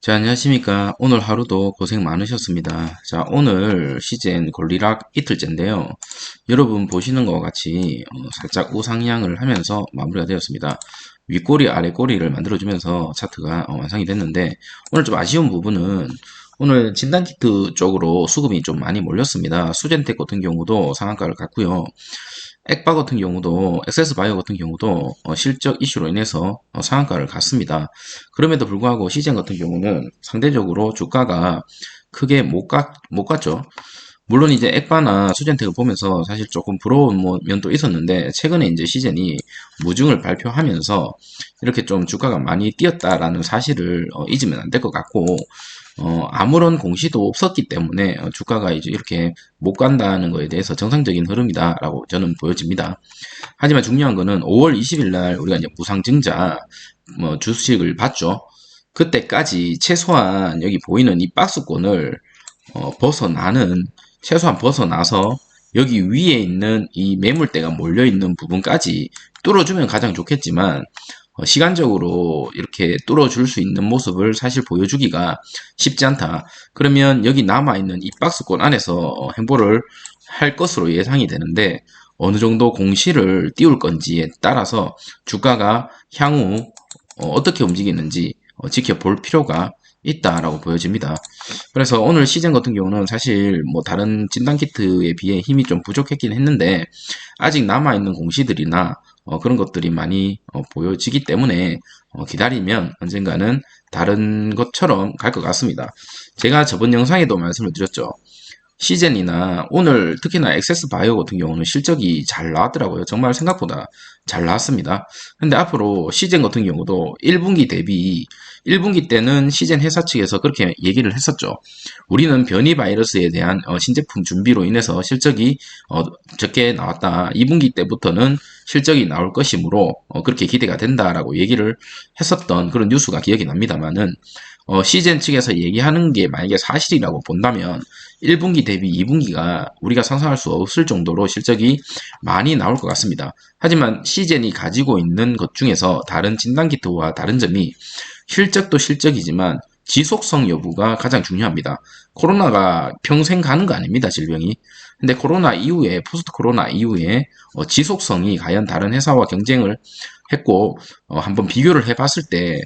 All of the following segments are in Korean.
자, 안녕하십니까. 오늘 하루도 고생 많으셨습니다. 자, 오늘 시즌 골리락 이틀째인데요. 여러분 보시는 것과 같이 살짝 우상향을 하면서 마무리가 되었습니다. 윗꼬리, 아랫꼬리를 만들어주면서 차트가 완성이 됐는데, 오늘 좀 아쉬운 부분은 오늘 진단키트 쪽으로 수급이 좀 많이 몰렸습니다. 수젠텍 같은 경우도 상한가를 갔고요. 액바 같은 경우도 엑세스바이오 같은 경우도 실적 이슈로 인해서 상한가를 갔습니다. 그럼에도 불구하고 시젠 같은 경우는 상대적으로 주가가 크게 못 갔죠. 물론 이제 액바나 수젠텍을 보면서 사실 조금 부러운 면도 있었는데 최근에 이제 시젠이 무중을 발표하면서 이렇게 좀 주가가 많이 뛰었다라는 사실을 잊으면 안 될 것 같고 아무런 공시도 없었기 때문에 주가가 이제 이렇게 못 간다는 거에 대해서 정상적인 흐름이다라고 저는 보여집니다. 하지만 중요한 거는 5월 20일 날 우리가 이제 무상증자 주식을 봤죠. 그때까지 최소한 여기 보이는 이 박스권을 벗어나는 최소한 벗어나서 여기 위에 있는 이 매물대가 몰려있는 부분까지 뚫어주면 가장 좋겠지만 시간적으로 이렇게 뚫어줄 수 있는 모습을 사실 보여주기가 쉽지 않다. 그러면 여기 남아있는 이 박스권 안에서 행보를 할 것으로 예상이 되는데 어느 정도 공시를 띄울 건지에 따라서 주가가 향후 어떻게 움직이는지 지켜볼 필요가 있다라고 보여집니다. 그래서 오늘 시즌 같은 경우는 사실 뭐 다른 진단키트에 비해 힘이 좀 부족했긴 했는데 아직 남아있는 공시들이나 그런 것들이 많이 보여지기 때문에 기다리면 언젠가는 다른 것처럼 갈 것 같습니다. 제가 저번 영상에도 말씀을 드렸죠. 시젠이나 오늘 특히나 액세스 바이오 같은 경우는 실적이 잘 나왔더라고요. 정말 생각보다 잘 나왔습니다. 근데 앞으로 시젠 같은 경우도 1분기 대비 1분기 때는 시젠 회사 측에서 그렇게 얘기를 했었죠. 우리는 변이 바이러스에 대한 신제품 준비로 인해서 실적이 적게 나왔다. 2분기 때부터는 실적이 나올 것이므로 그렇게 기대가 된다라고 얘기를 했었던 그런 뉴스가 기억이 납니다만은 시젠 측에서 얘기하는 게 만약에 사실이라고 본다면 1분기 대비 2분기가 우리가 상상할 수 없을 정도로 실적이 많이 나올 것 같습니다. 하지만 시젠이 가지고 있는 것 중에서 다른 진단키트와 다른 점이 실적도 실적이지만 지속성 여부가 가장 중요합니다. 코로나가 평생 가는 거 아닙니다, 질병이. 근데 코로나 이후에, 포스트 코로나 이후에 지속성이 과연 다른 회사와 경쟁을 했고 한번 비교를 해봤을 때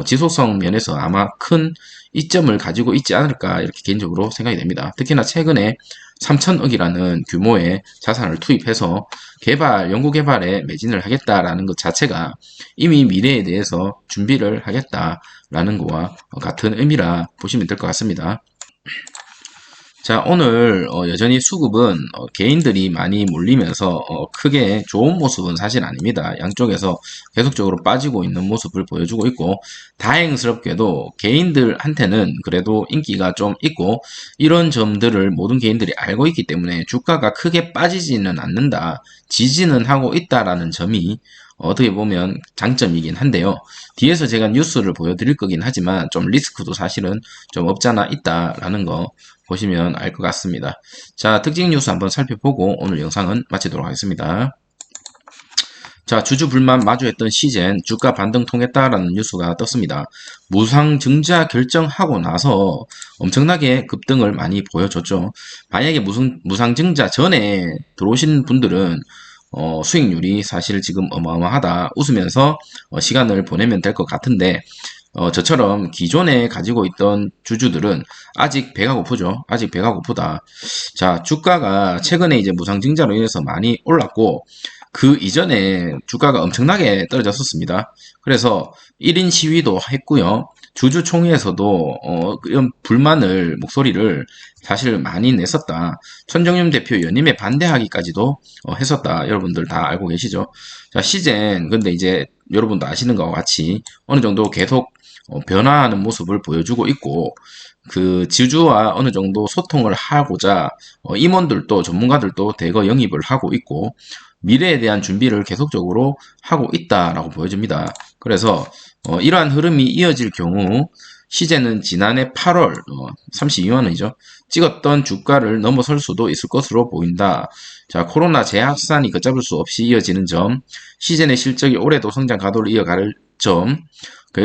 지속성 면에서 아마 큰 이점을 가지고 있지 않을까 이렇게 개인적으로 생각이 됩니다. 특히나 최근에 3천억이라는 규모의 자산을 투입해서 연구 개발에 매진을 하겠다라는 것 자체가 이미 미래에 대해서 준비를 하겠다라는 거와 같은 의미라 보시면 될 것 같습니다. 자, 오늘 여전히 수급은 개인들이 많이 몰리면서 크게 좋은 모습은 사실 아닙니다. 양쪽에서 계속적으로 빠지고 있는 모습을 보여주고 있고 다행스럽게도 개인들한테는 그래도 인기가 좀 있고 이런 점들을 모든 개인들이 알고 있기 때문에 주가가 크게 빠지지는 않는다. 지지는 하고 있다라는 점이 어떻게 보면 장점이긴 한데요. 뒤에서 제가 뉴스를 보여드릴 거긴 하지만 좀 리스크도 사실은 좀 없잖아 있다라는 거 보시면 알 것 같습니다. 자, 특징 뉴스 한번 살펴보고 오늘 영상은 마치도록 하겠습니다. 자, 주주 불만 마주했던 시젠 주가 반등 통했다라는 뉴스가 떴습니다. 무상 증자 결정하고 나서 엄청나게 급등을 많이 보여줬죠. 만약에 무상 증자 전에 들어오신 분들은 수익률이 사실 지금 어마어마하다 웃으면서 시간을 보내면 될 것 같은데 저처럼 기존에 가지고 있던 주주들은 아직 배가 고프죠. 아직 배가 고프다. 자, 주가가 최근에 이제 무상증자로 인해서 많이 올랐고, 그 이전에 주가가 엄청나게 떨어졌었습니다. 그래서 1인 시위도 했고요. 주주총회에서도 이런 목소리를 사실 많이 냈었다. 천정윤 대표 연임에 반대하기까지도 했었다. 여러분들 다 알고 계시죠? 자, 시젠 근데 이제 여러분도 아시는 것과 같이 어느 정도 계속 변화하는 모습을 보여주고 있고 그 지주와 어느 정도 소통을 하고자 임원들도 전문가들도 대거 영입을 하고 있고 미래에 대한 준비를 계속적으로 하고 있다라고 보여집니다. 그래서 이러한 흐름이 이어질 경우 시제는 지난해 8월 32만원이죠. 찍었던 주가를 넘어설 수도 있을 것으로 보인다. 자, 코로나 재확산이 걷잡을 수 없이 이어지는 점, 시젠의 실적이 올해도 성장 가도를 이어갈 점,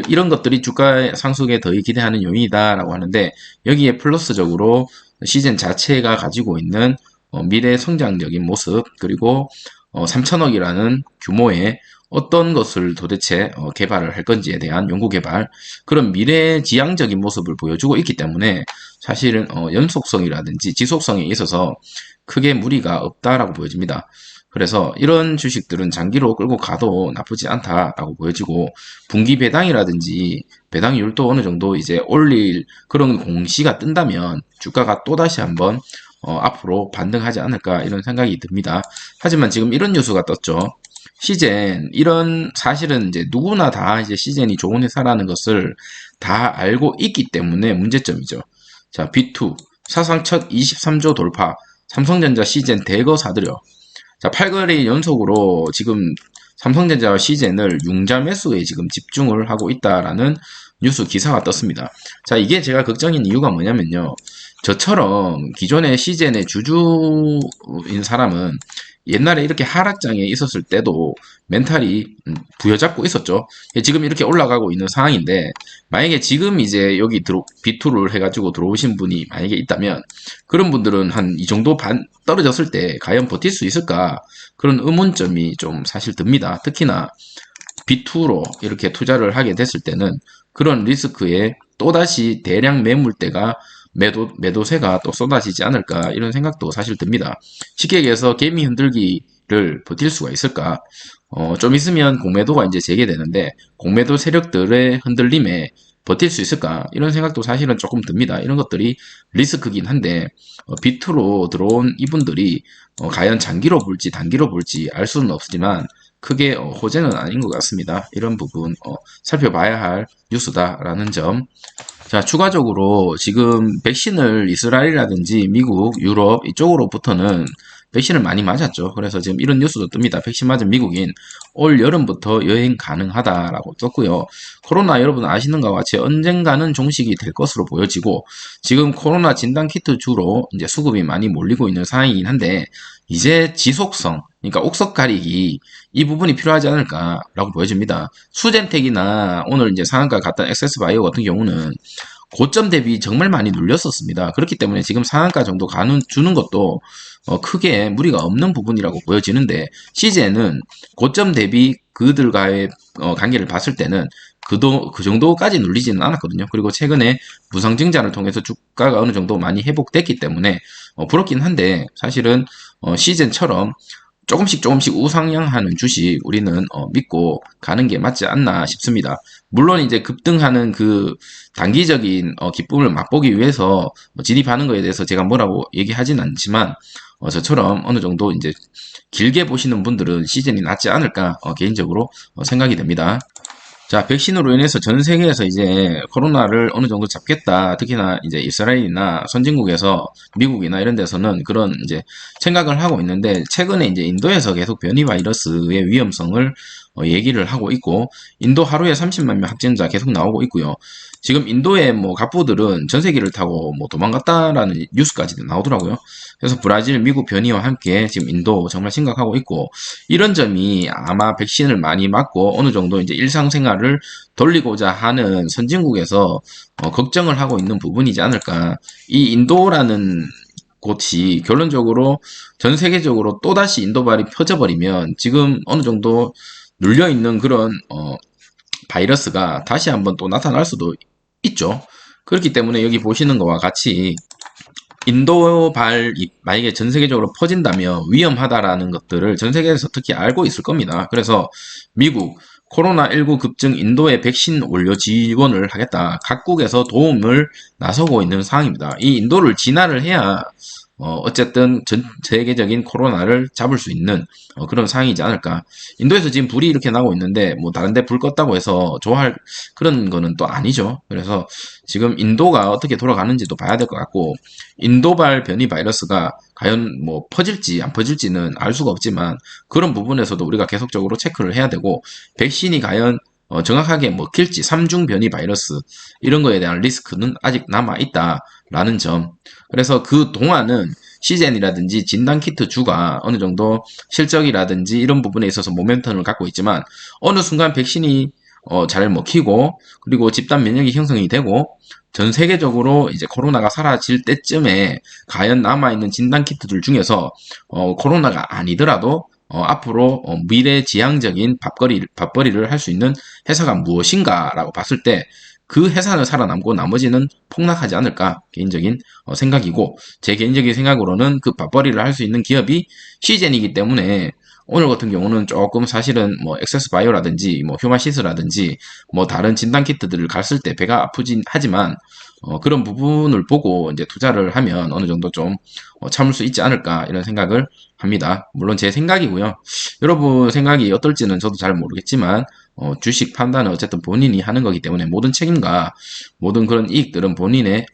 이런 것들이 주가 상승에 더 기대하는 요인이다라고 하는데, 여기에 플러스적으로 시즌 자체가 가지고 있는 미래 성장적인 모습, 그리고 3천억이라는 규모의 어떤 것을 도대체 개발을 할 건지에 대한 연구 개발, 그런 미래지향적인 모습을 보여주고 있기 때문에 사실은 연속성이라든지 지속성에 있어서 크게 무리가 없다라고 보여집니다. 그래서 이런 주식들은 장기로 끌고 가도 나쁘지 않다라고 보여지고, 분기 배당이라든지 배당률도 어느 정도 이제 올릴 그런 공시가 뜬다면 주가가 또다시 한번 앞으로 반등하지 않을까 이런 생각이 듭니다. 하지만 지금 이런 뉴스가 떴죠. 시젠, 이런 사실은 이제 누구나 다 이제 시젠이 좋은 회사라는 것을 다 알고 있기 때문에 문제점이죠. 자, B2 사상 첫 23조 돌파, 삼성전자 시젠 대거 사들여. 자, 8거래 연속으로 지금 삼성전자와 시젠을 융자 매수에 지금 집중을 하고 있다라는 뉴스 기사가 떴습니다. 자, 이게 제가 걱정인 이유가 뭐냐면요. 저처럼 기존의 시젠의 주주인 사람은 옛날에 이렇게 하락장에 있었을 때도 멘탈이 부여잡고 있었죠. 지금 이렇게 올라가고 있는 상황인데, 만약에 지금 이제 여기 B2를 해가지고 들어오신 분이 만약에 있다면, 그런 분들은 한 이 정도 반 떨어졌을 때 과연 버틸 수 있을까? 그런 의문점이 좀 사실 듭니다. 특히나 B2로 이렇게 투자를 하게 됐을 때는 그런 리스크에 또다시 대량 매물대가 매도세가 또 쏟아지지 않을까 이런 생각도 사실 듭니다. 쉽게 얘기해서 개미 흔들기를 버틸 수가 있을까? 좀 있으면 공매도가 이제 재개되는데 공매도 세력들의 흔들림에 버틸 수 있을까? 이런 생각도 사실은 조금 듭니다. 이런 것들이 리스크긴 한데 B2로 들어온 이분들이 과연 장기로 볼지 단기로 볼지 알 수는 없지만 크게 호재는 아닌 것 같습니다. 이런 부분 살펴봐야 할 뉴스다라는 점. 자, 추가적으로 지금 백신을 이스라엘이라든지 미국, 유럽 이쪽으로부터는 백신을 많이 맞았죠. 그래서 지금 이런 뉴스도 뜹니다. 백신 맞은 미국인 올 여름부터 여행 가능하다라고 떴고요. 코로나 여러분 아시는 것과 같이 언젠가는 종식이 될 것으로 보여지고, 지금 코로나 진단 키트 주로 이제 수급이 많이 몰리고 있는 상황이긴 한데, 이제 지속성, 그러니까 옥석 가리기 이 부분이 필요하지 않을까라고 보여집니다. 수젠텍이나 오늘 이제 상한가 갔던 엑세스바이오 같은 경우는 고점 대비 정말 많이 눌렸었습니다. 그렇기 때문에 지금 상한가 정도 주는 것도 크게 무리가 없는 부분이라고 보여지는데, 시제는 고점 대비 그들과의 관계를 봤을 때는 그 정도까지 눌리지는 않았거든요. 그리고 최근에 무상증자를 통해서 주가가 어느 정도 많이 회복됐기 때문에 부럽긴 한데, 사실은 시젠처럼 조금씩 우상향하는 주식 우리는 믿고 가는 게 맞지 않나 싶습니다. 물론 이제 급등하는 그 단기적인 기쁨을 맛보기 위해서 진입하는 거에 대해서 제가 뭐라고 얘기하진 않지만, 저처럼 어느 정도 이제 길게 보시는 분들은 시즌이 낫지 않을까 개인적으로 생각이 됩니다. 자, 백신으로 인해서 전 세계에서 이제 코로나를 어느 정도 잡겠다. 특히나 이제 이스라엘이나 선진국에서 미국이나 이런 데서는 그런 이제 생각을 하고 있는데, 최근에 이제 인도에서 계속 변이 바이러스의 위험성을 얘기를 하고 있고, 인도 하루에 30만 명 확진자 계속 나오고 있고요. 지금 인도의 뭐 갑부들은 전세기를 타고 뭐 도망갔다라는 뉴스까지도 나오더라고요. 그래서 브라질, 미국 변이와 함께 지금 인도 정말 심각하고 있고, 이런 점이 아마 백신을 많이 맞고 어느 정도 이제 일상생활을 돌리고자 하는 선진국에서 걱정을 하고 있는 부분이지 않을까. 이 인도라는 곳이 결론적으로 전 세계적으로 또다시 인도발이 펴져버리면 지금 어느 정도 눌려있는 그런 바이러스가 다시 한번 또 나타날 수도 있죠. 그렇기 때문에 여기 보시는 것과 같이 인도발이 만약에 전 세계적으로 퍼진다면 위험하다라는 것들을 전 세계에서 특히 알고 있을 겁니다. 그래서 미국 코로나19 급증 인도에 백신 원료 지원을 하겠다. 각국에서 도움을 나서고 있는 상황입니다. 이 인도를 진화를 해야 어쨌든 전 세계적인 코로나를 잡을 수 있는 그런 상황이지 않을까. 인도에서 지금 불이 이렇게 나고 있는데 뭐 다른데 불 껐다고 해서 좋아할 그런 거는 또 아니죠. 그래서 지금 인도가 어떻게 돌아가는지도 봐야 될 것 같고, 인도발 변이 바이러스가 과연 뭐 퍼질지 안 퍼질지는 알 수가 없지만 그런 부분에서도 우리가 계속적으로 체크를 해야 되고, 백신이 과연 정확하게 먹힐지 3중 변이 바이러스 이런 거에 대한 리스크는 아직 남아있다라는 점. 그래서 그 동안은 시젠이라든지 진단키트 주가 어느 정도 실적이라든지 이런 부분에 있어서 모멘텀을 갖고 있지만, 어느 순간 백신이 잘 먹히고, 그리고 집단 면역이 형성이 되고, 전 세계적으로 이제 코로나가 사라질 때쯤에 과연 남아있는 진단키트들 중에서 코로나가 아니더라도 앞으로 미래지향적인 밥벌이를 할 수 있는 회사가 무엇인가라고 봤을 때 그 회사는 살아남고 나머지는 폭락하지 않을까 개인적인 생각이고, 제 개인적인 생각으로는 그 밥벌이를 할 수 있는 기업이 시젠이기 때문에 오늘 같은 경우는 조금 사실은 뭐 액세스 바이오라든지 뭐 휴마시스라든지 뭐 다른 진단 키트들을 갔을 때 배가 아프진 하지만 그런 부분을 보고 이제 투자를 하면 어느 정도 좀 참을 수 있지 않을까 이런 생각을 합니다. 물론 제 생각이고요. 여러분 생각이 어떨지는 저도 잘 모르겠지만 주식 판단은 어쨌든 본인이 하는 거기 때문에 모든 책임과 모든 그런 이익들은 본인의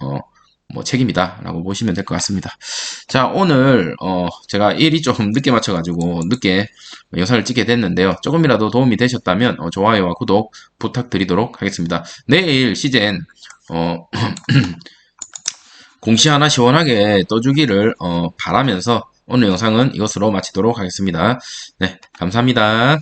뭐 책임이다라고 보시면 될 것 같습니다. 자, 오늘 제가 일이 좀 늦게 맞춰가지고 늦게 영상을 찍게 됐는데요. 조금이라도 도움이 되셨다면 좋아요와 구독 부탁드리도록 하겠습니다. 내일 시젠 공시 하나 시원하게 떠주기를 바라면서 오늘 영상은 이것으로 마치도록 하겠습니다. 네, 감사합니다.